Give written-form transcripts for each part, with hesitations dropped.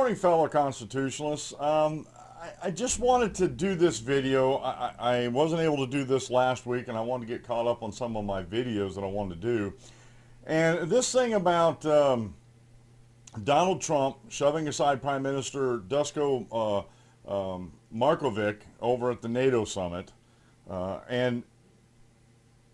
morning, fellow constitutionalists. I just wanted to do this video. I wasn't able to do this last week, and I wanted to get caught up on some of my videos that I wanted to do. And this thing about Donald Trump shoving aside Prime Minister Dusko Markovic over at the NATO summit, and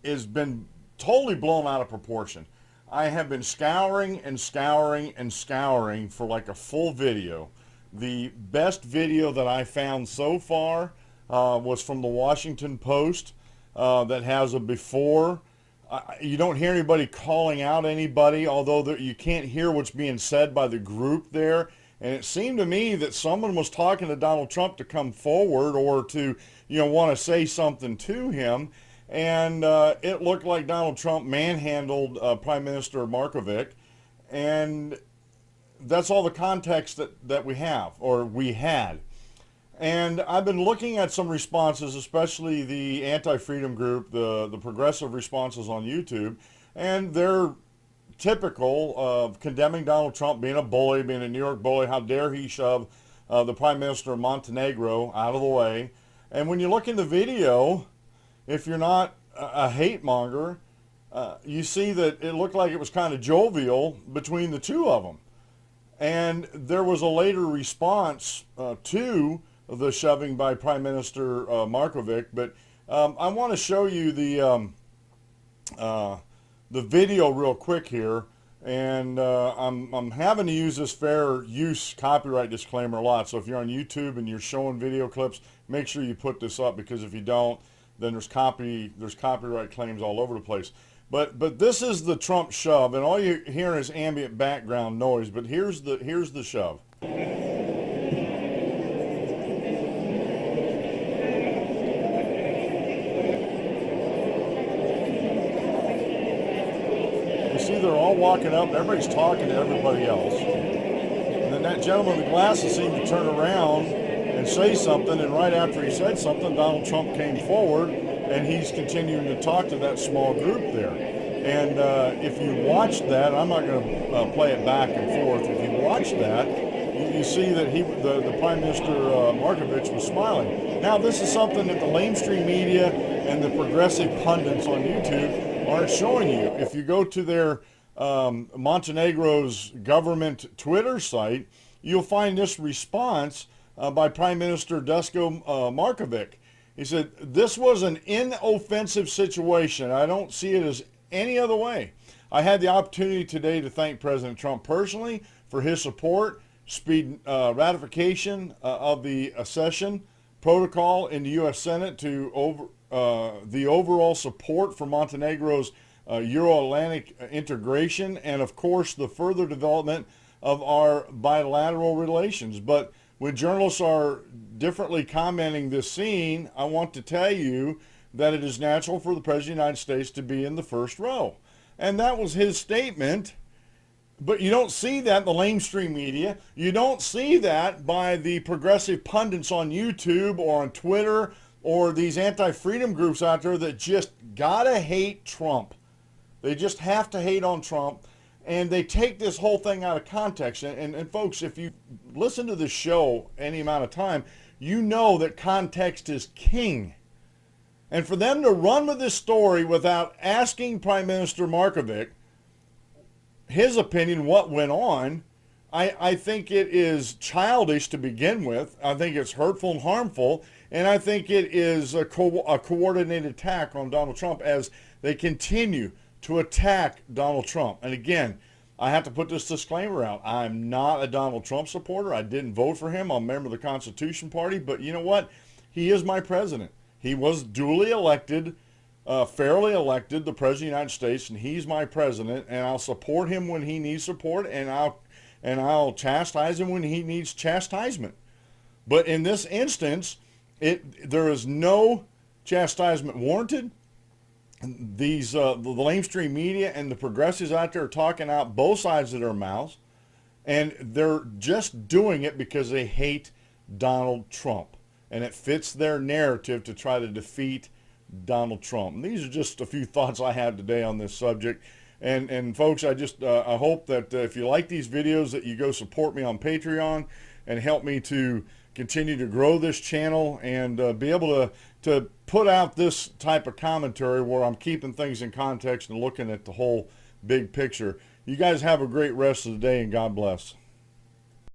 has been totally blown out of proportion. I have been scouring and scouring and scouring for like a full video. The best video that I found so far was from the Washington Post that has a before. You don't hear anybody calling out anybody, although you can't hear what's being said by the group there. And it seemed to me that someone was talking to Donald Trump to come forward or to, want to say something to him. And it looked like Donald Trump manhandled Prime Minister Markovic. And that's all the context that we have, or we had. And I've been looking at some responses, especially the anti-freedom group, the progressive responses on YouTube, and they're typical of condemning Donald Trump being a bully, being a New York bully. How dare he shove the Prime Minister of Montenegro out of the way. And when you look in the video, if you're not a hate monger, you see that it looked like it was kind of jovial between the two of them. And there was a later response to the shoving by Prime Minister Markovic, but I want to show you the video real quick here, and I'm having to use this fair use copyright disclaimer a lot. So if you're on YouTube and you're showing video clips, make sure you put this up, because if you don't, then there's copyright claims all over the place. But this is the Trump shove, and all you hear is ambient background noise. But here's the shove. You see, they're all walking up. Everybody's talking to everybody else, and then that gentleman with the glasses seemed to turn around and say something. And right after he said something, Donald Trump came forward. And he's continuing to talk to that small group there. And if you watch that, I'm not going to play it back and forth. If you watch that, you see that the Prime Minister Markovic was smiling. Now, this is something that the lamestream media and the progressive pundits on YouTube aren't showing you. If you go to their Montenegro's government Twitter site, you'll find this response by Prime Minister Dusko Markovic. He said, "This was an inoffensive situation. I don't see it as any other way. I had the opportunity today to thank President Trump personally for his support, speed ratification of the accession protocol in the U.S. Senate, to the overall support for Montenegro's Euro-Atlantic integration, and of course the further development of our bilateral relations." But when journalists are differently commenting this scene, I want to tell you that it is natural for the President of the United States to be in the first row. And that was his statement. But you don't see that in the lamestream media. You don't see that by the progressive pundits on YouTube or on Twitter, or these anti-freedom groups out there that just gotta hate Trump. They just have to hate on Trump. And they take this whole thing out of context. And folks, if you listen to this show any amount of time, you know that context is king. And for them to run with this story without asking Prime Minister Markovic his opinion, what went on, I think it is childish to begin with. I think it's hurtful and harmful. And I think it is a coordinated attack on Donald Trump as they continue to attack Donald Trump. And again, I have to put this disclaimer out. I'm not a Donald Trump supporter. I didn't vote for him. I'm a member of the Constitution Party. But you know what? He is my president. He was duly elected, fairly elected, the President of the United States, and he's my president. And I'll support him when he needs support, and I'll chastise him when he needs chastisement. But in this instance, there is no chastisement warranted. These the lamestream media and the progressives out there are talking out both sides of their mouths, and they're just doing it because they hate Donald Trump, and it fits their narrative to try to defeat Donald Trump. And these are just a few thoughts I have today on this subject. And folks, I hope that if you like these videos, that you go support me on Patreon and help me to continue to grow this channel and be able to put out this type of commentary where I'm keeping things in context and looking at the whole big picture. You guys have a great rest of the day, and God bless.